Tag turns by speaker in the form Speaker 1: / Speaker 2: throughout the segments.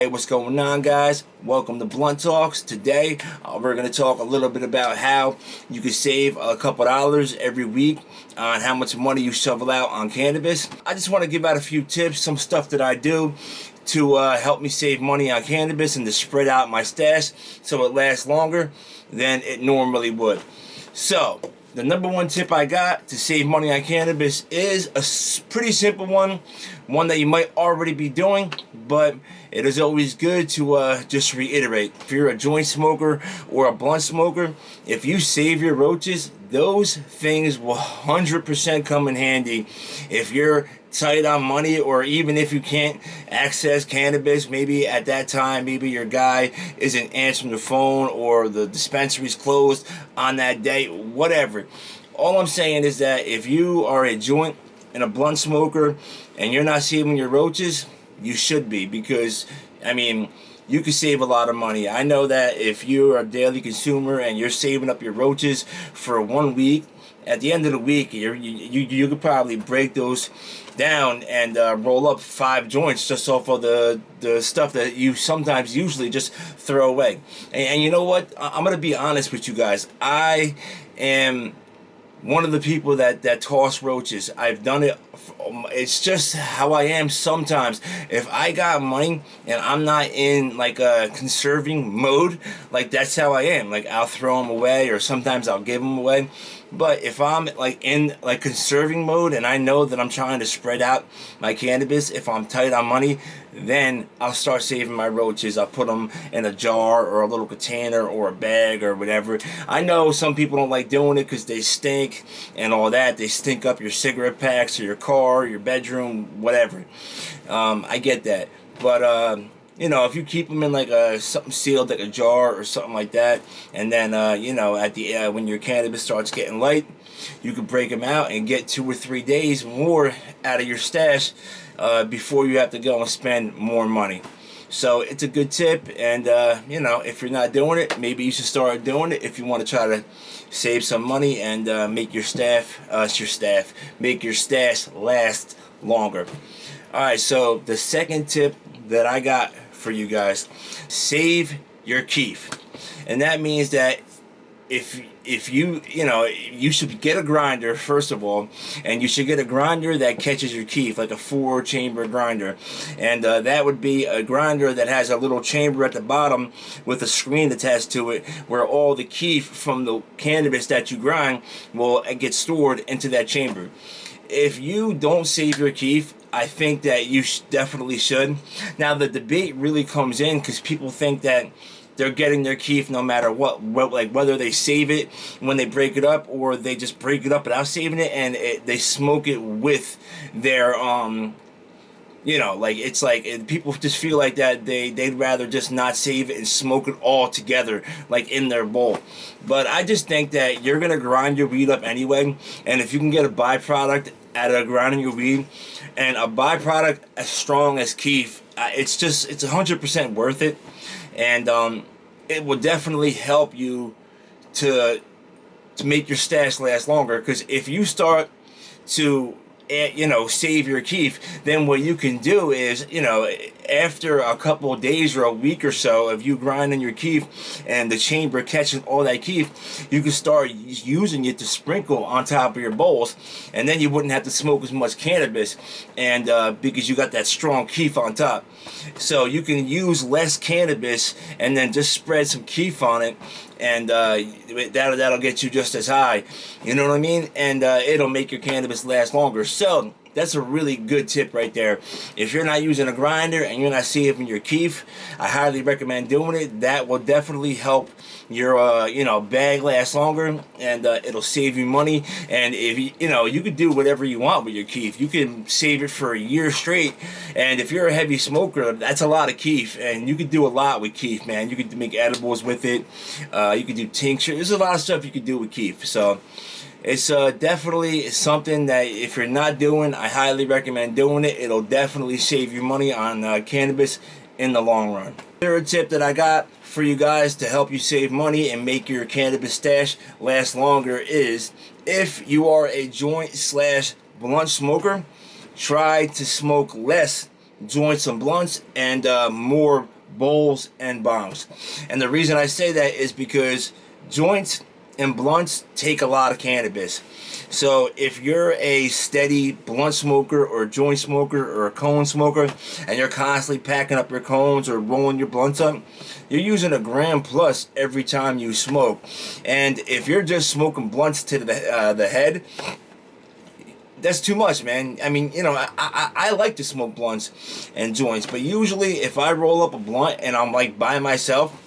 Speaker 1: Hey, what's going on, guys? Welcome to Blunt Talks. Today, we're going to talk a little bit about how you can save a couple dollars every week on how much money you shovel out on cannabis. I just want to give out a few tips, some stuff that I do to help me save money on cannabis and to spread out my stash so it lasts longer than it normally would. So, the number one tip I got to save money on cannabis is a pretty simple one that you might already be doing, but it is always good to just reiterate. If you're a joint smoker or a blunt smoker, if you save your roaches, those things will 100% come in handy. If you're tight on money, or even if you can't access cannabis, maybe at that time, maybe your guy isn't answering the phone or the dispensary's closed on that day, whatever. All I'm saying is that if you are a joint and a blunt smoker and you're not saving your roaches, you should be, because I mean, you can save a lot of money. I know that if you're a daily consumer and you're saving up your roaches for 1 week, at the end of the week, you could probably break those down and roll up 5 joints just off of the stuff that you sometimes usually just throw away. And you know what? I'm going to be honest with you guys. I am one of the people that toss roaches. I've done it. It's just how I am sometimes. If I got money and I'm not in like a conserving mode, like that's how I am. Like I'll throw them away, or sometimes I'll give them away. But if I'm like in like conserving mode and I know that I'm trying to spread out my cannabis, if I'm tight on money, then I'll start saving my roaches. I'll put them in a jar or a little container or a bag or whatever. I know some people don't like doing it because they stink and all that. They stink up your cigarette packs or your car, your bedroom, whatever. I get that. But you know, if you keep them in like something sealed, like a jar or something like that, and then you know, at the when your cannabis starts getting light, you can break them out and get 2 or 3 days more out of your stash before you have to go and spend more money. So it's a good tip, and you know, if you're not doing it, maybe you should start doing it if you want to try to save some money and make your make your stash last longer. All right, so the second tip that I got for you guys: save your keef. And that means that if you know, you should get a grinder first of all, and you should get a grinder that catches your keef, like a 4-chamber grinder. And that would be a grinder that has a little chamber at the bottom with a screen attached to it, where all the keef from the cannabis that you grind will get stored into that chamber. If you don't save your keef, I think that you definitely should. Now, the debate really comes in because people think that they're getting their keef no matter what, like whether they save it when they break it up or they just break it up without saving it and they smoke it with their you know, like it's like people just feel like that they'd rather just not save it and smoke it all together, like in their bowl. But I just think that you're gonna grind your weed up anyway, and if you can get a byproduct out of grinding your weed, and a byproduct as strong as keef, it's 100% worth it, and it will definitely help you to make your stash last longer. Because if you start to you know, save your keef, then what you can do is, you know, after a couple of days or a week or so of you grinding your keef and the chamber catching all that keef, you can start using it to sprinkle on top of your bowls, and then you wouldn't have to smoke as much cannabis, and because you got that strong keef on top. So you can use less cannabis and then just spread some keef on it, and that'll get you just as high, you know what I mean? And it'll make your cannabis last longer. So that's a really good tip right there. If you're not using a grinder and you're not saving your keef, I highly recommend doing it. That will definitely help your you know, bag last longer, and it'll save you money. And if you know, you could do whatever you want with your keef. You can save it for a year straight, and if you're a heavy smoker, that's a lot of keef, and you could do a lot with keef, man. You could make edibles with it. You could do tincture. There's a lot of stuff you could do with keef. So it's definitely something that if you're not doing, I highly recommend doing it. It'll definitely save you money on cannabis in the long run. Third tip that I got for you guys to help you save money and make your cannabis stash last longer is, if you are a joint/blunt smoker, try to smoke less joints and blunts, and more bowls and bongs. And the reason I say that is because joints and blunts take a lot of cannabis. So if you're a steady blunt smoker or joint smoker or a cone smoker, and you're constantly packing up your cones or rolling your blunts up, you're using a gram plus every time you smoke. And if you're just smoking blunts to the head, that's too much, man. I mean, you know, I like to smoke blunts and joints, but usually if I roll up a blunt and I'm like by myself,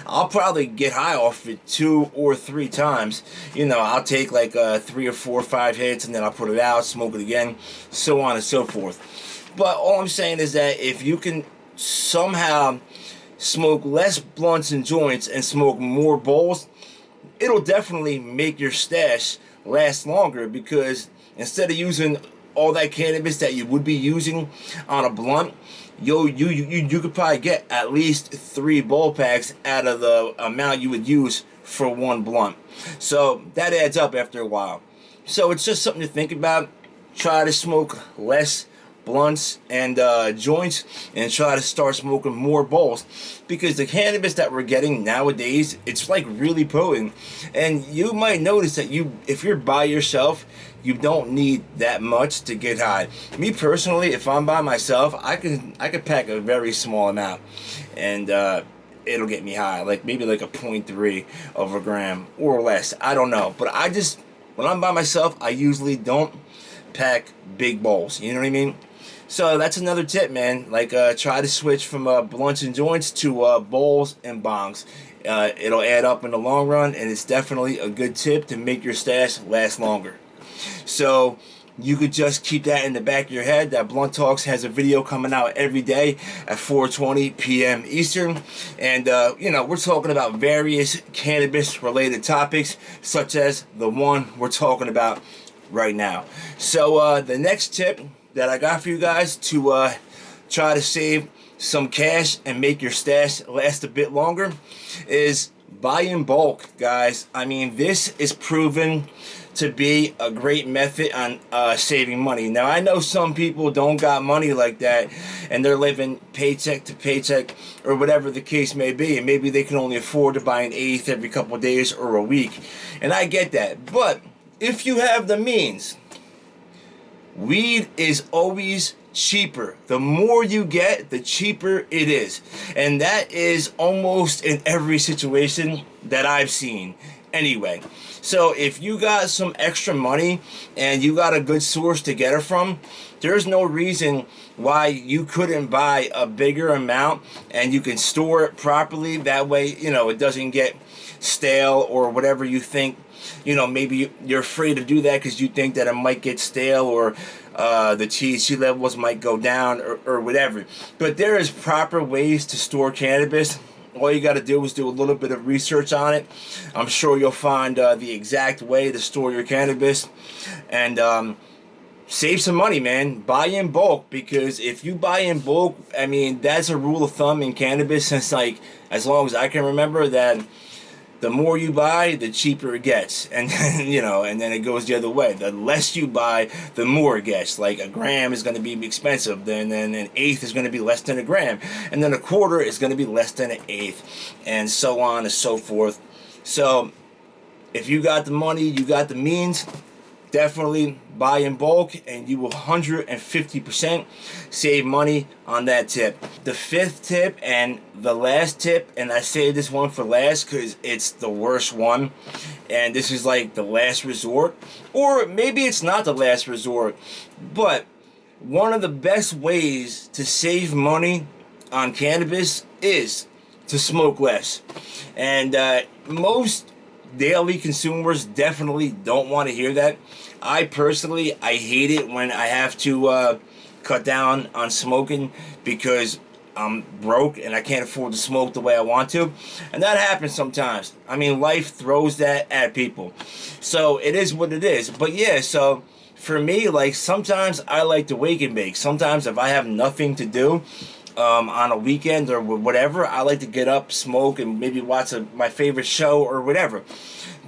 Speaker 1: I'll probably get high off it 2 or 3 times. You know, I'll take like 3 or 4 or 5 hits, and then I'll put it out, smoke it again, so on and so forth. But all I'm saying is that if you can somehow smoke less blunts and joints and smoke more bowls, it'll definitely make your stash last longer, because instead of using all that cannabis that you would be using on a blunt, you could probably get at least 3 bowl packs out of the amount you would use for 1 blunt. So that adds up after a while. So it's just something to think about. Try to smoke less blunts and joints, and try to start smoking more bowls, because the cannabis that we're getting nowadays, it's like really potent. And you might notice that if you're by yourself, you don't need that much to get high. Me personally, if I'm by myself, I can pack a very small amount, and it'll get me high, like maybe like a 0.3 of a gram or less. I don't know, but when I'm by myself, I usually don't pack big bowls. You know what I mean? So that's another tip, man. Like, try to switch from blunts and joints to bowls and bongs. It'll add up in the long run, and it's definitely a good tip to make your stash last longer. So you could just keep that in the back of your head, that Blunt Talks has a video coming out every day at 4:20 p.m. Eastern. And, you know, we're talking about various cannabis-related topics, such as the one we're talking about right now. So the next tip that I got for you guys to try to save some cash and make your stash last a bit longer is buy in bulk, guys. I mean, this is proven to be a great method on saving money. Now, I know some people don't got money like that, and they're living paycheck to paycheck or whatever the case may be, and maybe they can only afford to buy an eighth every couple of days or a week, and I get that. But if you have the means, weed is always cheaper. The more you get, the cheaper it is. And that is almost in every situation that I've seen anyway. So if you got some extra money and you got a good source to get it from, there's no reason why you couldn't buy a bigger amount and you can store it properly. That way, you know, it doesn't get stale or whatever you think. You know, maybe you're afraid to do that because you think that it might get stale, or the THC levels might go down, or whatever. But there is proper ways to store cannabis. All you got to do is do a little bit of research on it. I'm sure you'll find the exact way to store your cannabis, and save some money, man. Buy in bulk, because if you buy in bulk, I mean, that's a rule of thumb in cannabis since, like, as long as I can remember, that the more you buy, the cheaper it gets. And you know, and then it goes the other way. The less you buy, the more it gets. Like, a gram is going to be expensive, then an eighth is going to be less than a gram, and then a quarter is going to be less than an eighth, and so on and so forth. So if you got the money, you got the means, definitely buy in bulk, and you will 150% save money on that tip. The 5th tip and the last tip, and I say this one for last because it's the worst one, and this is like the last resort, or maybe it's not the last resort, but one of the best ways to save money on cannabis is to smoke less. And most daily consumers definitely don't want to hear that. I personally, I hate it when I have to cut down on smoking because I'm broke and I can't afford to smoke the way I want to. And that happens sometimes. I mean, life throws that at people. So it is what it is. But yeah, so for me, like, sometimes I like to wake and bake. Sometimes if I have nothing to do on a weekend or whatever, I like to get up, smoke, and maybe watch my favorite show or whatever.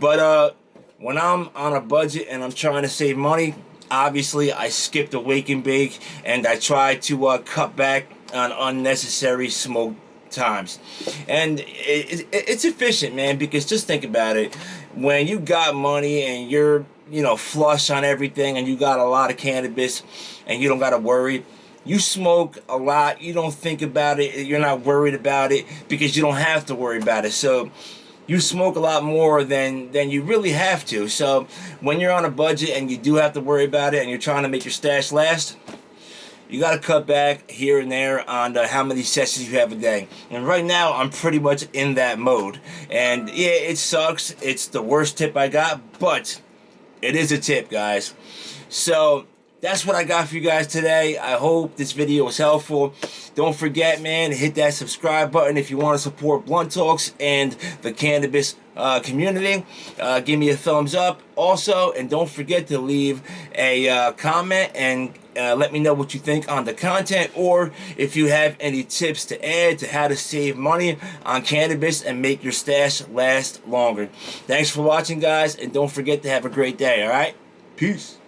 Speaker 1: But when I'm on a budget and I'm trying to save money, Obviously, I skipped the wake and bake, and I tried to cut back on unnecessary smoke times. And it's efficient, man, because just think about it. When you got money and you're, flush on everything, and you got a lot of cannabis and you don't got to worry, you smoke a lot, you don't think about it, you're not worried about it because you don't have to worry about it. So you smoke a lot more than you really have to. So when you're on a budget and you do have to worry about it and you're trying to make your stash last, you got to cut back here and there on how many sessions you have a day. And right now, I'm pretty much in that mode. And yeah, it sucks. It's the worst tip I got, but it is a tip, guys. So that's what I got for you guys today. I hope this video was helpful. Don't forget, man, hit that subscribe button if you want to support Blunt Talks and the cannabis community. Give me a thumbs up also, and don't forget to leave a comment and let me know what you think on the content, or if you have any tips to add to how to save money on cannabis and make your stash last longer. Thanks for watching, guys, and don't forget to have a great day, all right? Peace.